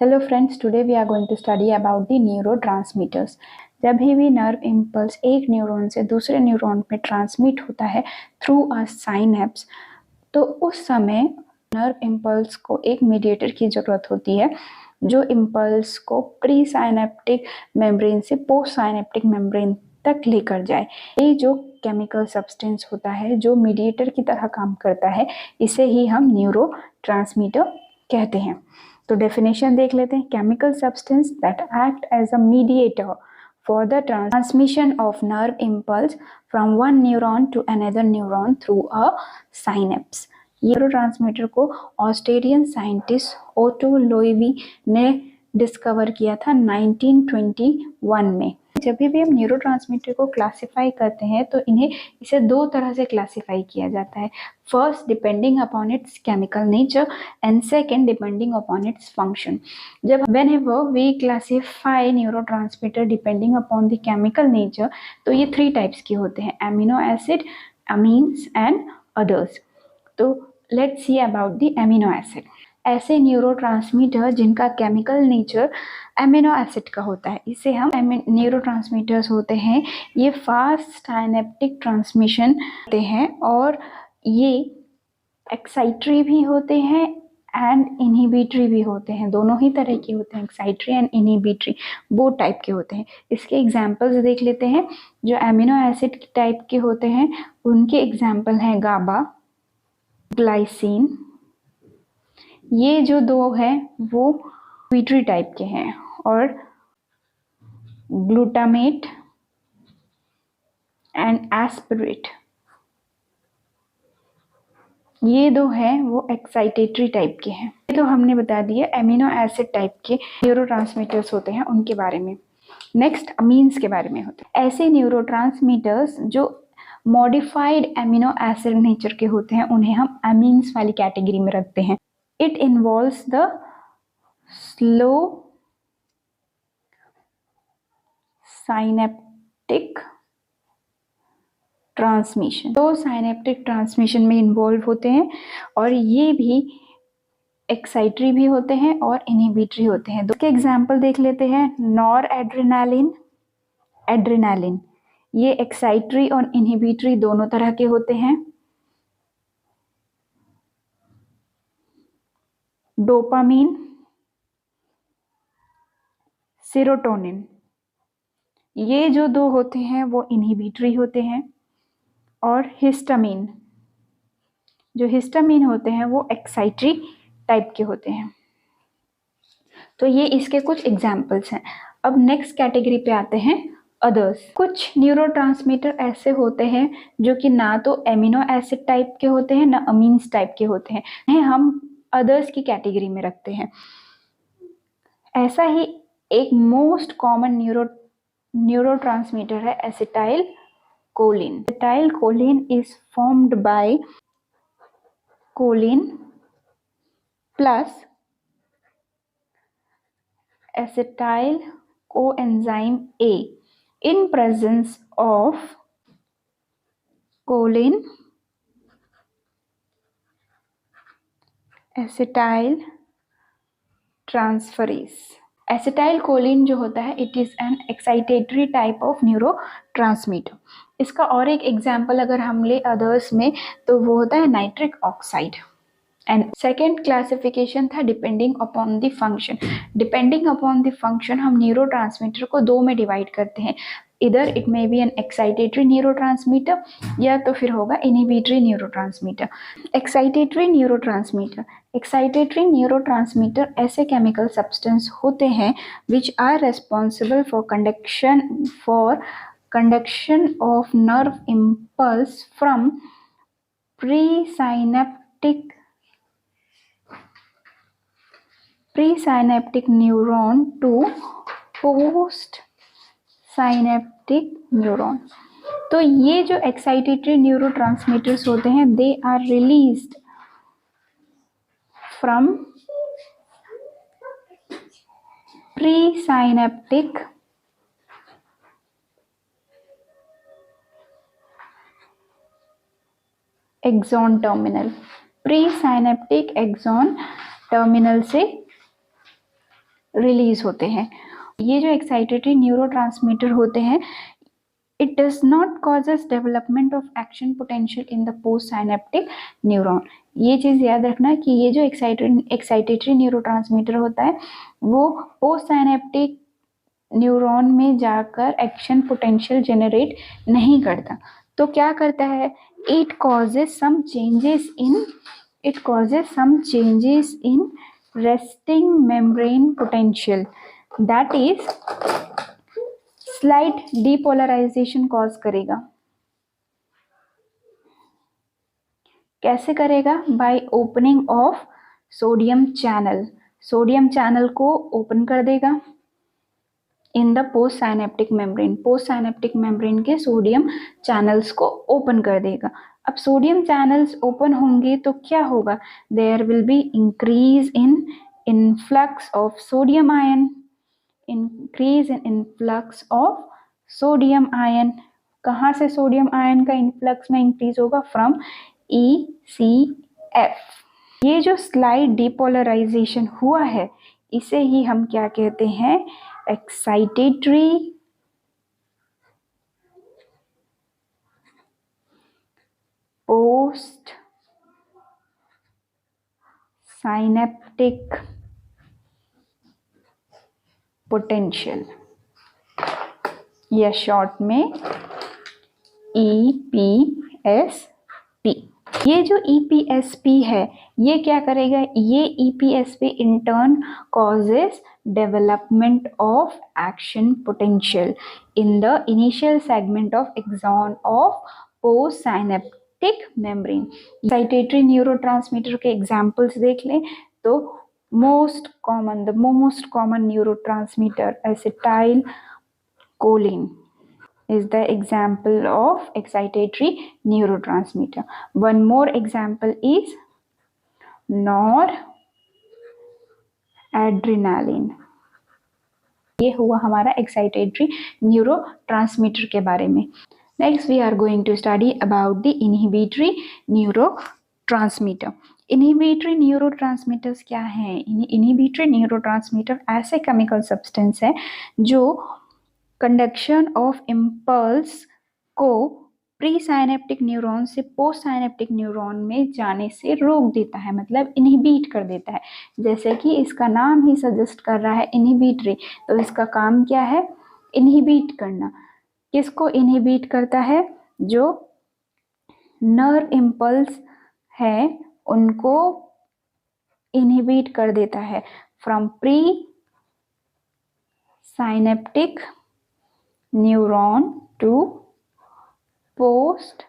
Hello friends, today we are going to study about the neurotransmitters. जब भी nerve impulse एक neuron से दूसरे न्यूरॉन में ट्रांसमिट होता है थ्रू अ साइनेप्स, तो उस समय नर्व इम्पल्स को एक मीडिएटर की ज़रूरत होती है जो इम्पल्स को प्री साइनेप्टिक मेम्ब्रेन से पोस्ट साइनेप्टिक मेम्ब्रेन तक लेकर जाए। ये जो केमिकल सब्सटेंस होता है जो मीडिएटर की तरह काम करता है, इसे ही हम न्यूरोट्रांसमीटर कहते हैं। तो डेफिनेशन देख लेते हैं। Chemical substance that act as a mediator for the transmission of nerve impulse from one neuron to another neuron through a synapse. Neurotransmitter को ऑस्ट्रेलियन साइंटिस्ट ओटो लोइवी ने डिस्कवर किया था 1921 में। जब भी हम न्यूरोट्रांसमीटर को क्लासिफाई करते हैं तो इसे दो तरह से क्लासिफाई किया जाता है। First, depending upon its chemical nature, and second, depending upon its function. जब whenever we classify neurotransmitter depending upon the chemical nature, तो ये 3 टाइप्स के होते हैं: amino acid, amines and others. तो let's see about the amino acid. ऐसे neurotransmitter जिनका chemical nature amino acid का होता है, इसे हम न्यूरोट्रांसमीटर्स होते हैं। ये फास्ट साइनेप्टिक ट्रांसमिशन होते हैं और ये एक्साइटरी भी होते हैं एंड इनहिबिटरी भी होते हैं। दोनों ही तरह के होते हैं, एक्साइटरी एंड इनहिबिटरी, वो टाइप के होते हैं। इसके एग्जाम्पल्स देख लेते हैं। जो अमीनो एसिड टाइप के होते हैं उनके एग्जाम्पल हैं गाबा, ग्लाइसिन। ये जो दो हैं वो इनहिबिटरी टाइप के हैं, और ग्लूटामेट एंड एस्पिरेट, ये दो हैं वो एक्साइटेटरी टाइप के हैं। ये तो हमने बता दिया अमीनो एसिड टाइप के न्यूरोट्रांसमीटर्स होते हैं उनके बारे में। नेक्स्ट, अमीन्स के बारे में होते हैं। ऐसे न्यूरोट्रांसमीटर्स जो मॉडिफाइड अमीनो एसिड नेचर के होते हैं उन्हें हम अमीन्स वाली कैटेगरी में रखते हैं। It involves the slow synaptic transmission, तो साइनेप्टिक ट्रांसमिशन में इन्वॉल्व होते हैं, और ये भी एक्साइटरी भी होते हैं और इनहिबिटरी होते हैं। दो के एग्जाम्पल देख लेते हैं। नॉर एड्रेनालिन, एड्रेनालिन, ये एक्साइटरी और इनहिबिटरी दोनों तरह के होते हैं। डोपामीन, सेरोटोनिन, ये जो दो होते हैं वो इनहिबिटरी होते हैं। और हिस्टामिन, जो हिस्टामिन होते हैं वो एक्साइटरी टाइप के होते हैं। तो ये इसके कुछ एग्जाम्पल्स हैं। अब नेक्स्ट कैटेगरी पे आते हैं, अदर्स। कुछ न्यूरोट्रांसमीटर ऐसे होते हैं जो कि ना तो एमिनो एसिड टाइप के होते हैं ना अमीन्स टाइप के होते हैं, हम अदर्स की कैटेगरी में रखते हैं। ऐसा ही एक मोस्ट कॉमन न्यूरोट्रांसमीटर है acetyl choline. Acetyl choline is formed by choline plus acetyl coenzyme A in presence of choline acetyl transferase। Acetyl choline जो होता है it is an excitatory type of neurotransmitter. इसका और एक एग्जाम्पल अगर हम ले अदर्स में तो वो होता है nitric oxide. And second classification था depending upon the function. Depending upon the function हम न्यूरोट्रांसमीटर को दो में डिवाइड करते हैं। इधर it may be an excitatory neurotransmitter या तो फिर होगा इनहिबिटरी न्यूरोट्रांसमीटर। एक्साइटेटरी न्यूरोट्रांसमीटर ऐसे केमिकल सब्सटेंस होते हैं which are responsible for conduction of nerve impulse from presynaptic neuron to post synaptic neuron. तो ये जो एक्साइटेटरी न्यूरोट्रांसमीटर्स होते हैं they are released from presynaptic axon terminal. Presynaptic axon terminal से release होते हैं। ये जो एक्साइटेटरी न्यूरोट्रांसमीटर होते हैं, it does not causes development of action potential in the post synaptic neuron। ये चीज याद रखना कि ये जो एक्साइटेटरी न्यूरोट्रांसमीटर होता है वो पोस्ट साइनेप्टिक न्यूरॉन में जाकर एक्शन पोटेंशियल जेनरेट नहीं करता। तो क्या करता है, it causes some changes in resting membrane potential, that is slight depolarisation cause करेगा। कैसे करेगा, by opening of sodium channel, sodium channel को ओपन कर देगा in the post synaptic membrane, post synaptic membrane के सोडियम चैनल्स को open कर देगा। अब सोडियम चैनल्स ओपन होंगे तो क्या होगा, there will be increase in influx of sodium ion, increase in influx of sodium ion. कहाँ से सोडियम आयन का इनफ्लक्स में इंक्रीज होगा, फ्रॉम ECF। ये जो स्लाइड डिपोलराइजेशन हुआ है इसे ही हम क्या कहते हैं, एक्साइटेटरी पोस्ट साइनेप्टिक पोटेंशियल, या शॉर्ट में EPSP। ये जो EPSP है ये क्या करेगा, ये EPSP in turn causes development of action potential in the initial segment of axon of post synaptic membrane. Excitatory neurotransmitter के एग्जांपल्स देख लें तो the most common neurotransmitter acetylcholine is the example of excitatory neurotransmitter. One more example is noradrenaline। ये हुआ हमारा excitatory neurotransmitter के बारे में। Next we are going to study about the inhibitory neurotransmitter। Inhibitory neurotransmitters क्या हैं, इनहिबिटरी न्यूरोट्रांसमीटर ऐसे chemical substance है जो कंडक्शन ऑफ इम्पल्स को प्री साइनेप्टिक न्यूरॉन से पोस्ट साइनेप्टिक न्यूरॉन में जाने से रोक देता है, मतलब इनहिबिट कर देता है। जैसे कि इसका नाम ही सजेस्ट कर रहा है इनहिबिटरी, तो इसका काम क्या है, इनहिबिट करना। किसको इनहिबिट करता है, जो नर्व इम्पल्स है उनको इनहिबिट कर देता है from pre synaptic neuron to post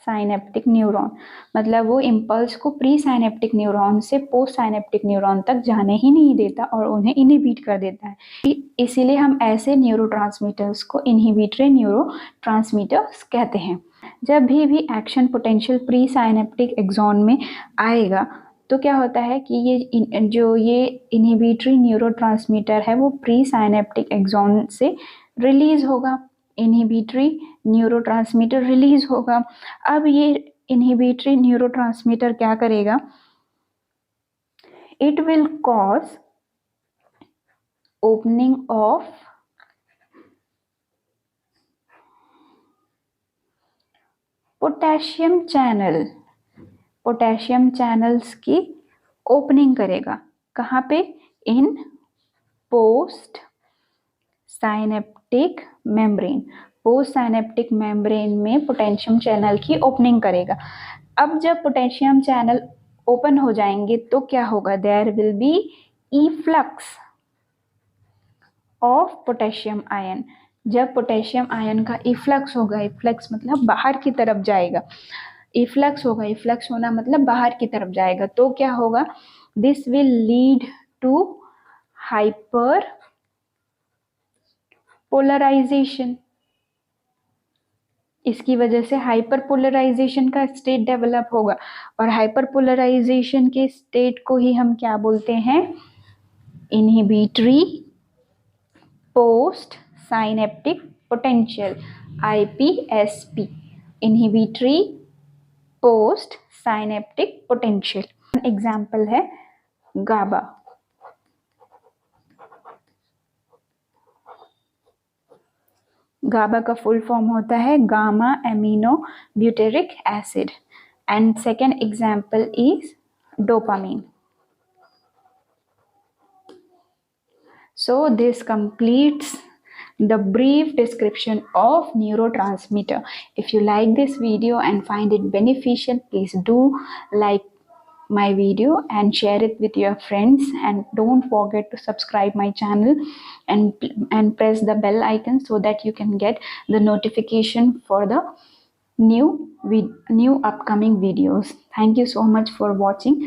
synaptic neuron, मतलब वो इम्पल्स को प्री साइनेप्टिक न्यूरॉन से पोस्ट साइनेप्टिक न्यूरॉन तक जाने ही नहीं देता और उन्हें इनहिबिट कर देता है। इसीलिए हम ऐसे न्यूरोट्रांसमीटर्स को इनहिबिटरी न्यूरोट्रांसमीटर्स कहते हैं। जब भी action potential pre synaptic axon में आएगा तो क्या होता है कि ये इनहिबिटरी न्यूरोट्रांसमीटर है वो प्री साइनेप्टिक एक्सॉन से रिलीज होगा, इनहिबिटरी न्यूरोट्रांसमीटर रिलीज होगा। अब ये इनहिबिटरी न्यूरोट्रांसमीटर क्या करेगा, it will cause opening of potassium channel, potassium channels की ओपनिंग करेगा। कहाँ पे, in post synaptic membrane, post synaptic membrane में पोटेशियम चैनल की ओपनिंग करेगा। अब जब पोटेशियम चैनल ओपन हो जाएंगे तो क्या होगा, there will be efflux of potassium ion. जब पोटेशियम आयन का इफ्लक्स होगा, इफ्लक्स मतलब बाहर की तरफ जाएगा, इफ्लक्स होगा, इफ्लक्स होना मतलब बाहर की तरफ जाएगा, तो क्या होगा, this will lead to hyperpolarization. इसकी वजह से हाइपर पोलराइजेशन का स्टेट डेवलप होगा और हाइपर पोलराइजेशन के स्टेट को ही हम क्या बोलते हैं, inhibitory post synaptic potential, IPSP, inhibitory post synaptic potential. Example है गाबा। गाबा का फुल फॉर्म होता है gamma amino butyric acid and second example is dopamine. So this completes the brief description of neurotransmitter. If you like this video and find it beneficial, please do like my video and share it with your friends, and don't forget to subscribe my channel and press the bell icon so that you can get the notification for the new upcoming videos. Thank you so much for watching.